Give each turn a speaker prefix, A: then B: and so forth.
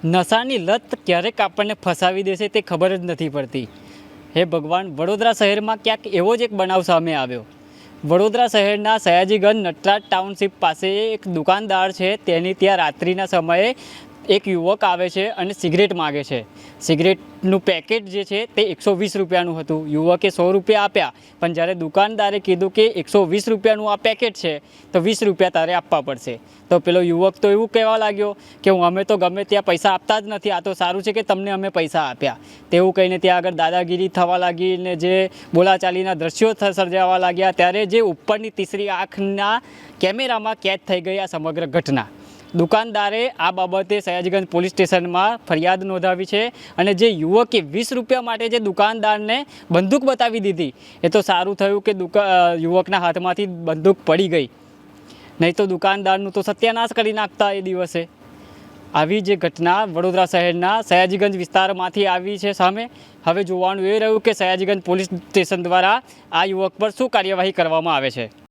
A: નશાની લત ક્યારેક આપણને ફસાવી દેશે તે ખબર જ નથી પડતી. હે ભગવાન, વડોદરા શહેરમાં ક્યાંક એવો જ એક બનાવ સામે આવ્યો. વડોદરા શહેરના સયાજીગંજ નટરાજ ટાઉનશીપ પાસે એક દુકાનદાર છે, તેની ત્યાં રાત્રિના સમયે એક યુવક આવે છે અને સિગરેટ માગે છે. સિગરેટનું પેકેટ જે છે તે 120 રૂપિયાનું હતું. યુવકે 100 રૂપિયા આપ્યા, પણ જ્યારે દુકાનદારે કીધું કે 120 રૂપિયાનું આ પેકેટ છે તો 20 રૂપિયા તારે આપવા પડશે, તો પેલો યુવક તો એવું કહેવા લાગ્યો કે અમે તો ગમે ત્યાં પૈસા આપતા જ નથી, આ તો સારું છે કે તમને અમે પૈસા આપ્યા. તેવું કહીને ત્યાં આગળ દાદાગીરી થવા લાગી ને જે બોલાચાલીના દ્રશ્યો સર્જાવા લાગ્યા. ત્યારે જે ઉપરની તીસરી આંખના કેમેરામાં કેદ થઈ ગઈ આ સમગ્ર ઘટના. દુકાનદારે આ બાબતે સયાજીગંજ પોલીસ સ્ટેશનમાં ફરિયાદ નોંધાવી છે અને જે યુવકે 20 રૂપિયા માટે જે દુકાનદારને બંદૂક બતાવી દીધી, એ તો સારું થયું કે યુવકના હાથમાંથી બંદૂક પડી ગઈ, નહીં તો દુકાનદારનું તો સત્યાનાશ કરી નાખતા એ દિવસે. આવી જે ઘટના વડોદરા શહેરના સયાજીગંજ વિસ્તારમાંથી આવી છે સામે. હવે જોવાનું એ રહ્યું કે સયાજીગંજ પોલીસ સ્ટેશન દ્વારા આ યુવક પર શું કાર્યવાહી કરવામાં આવે છે.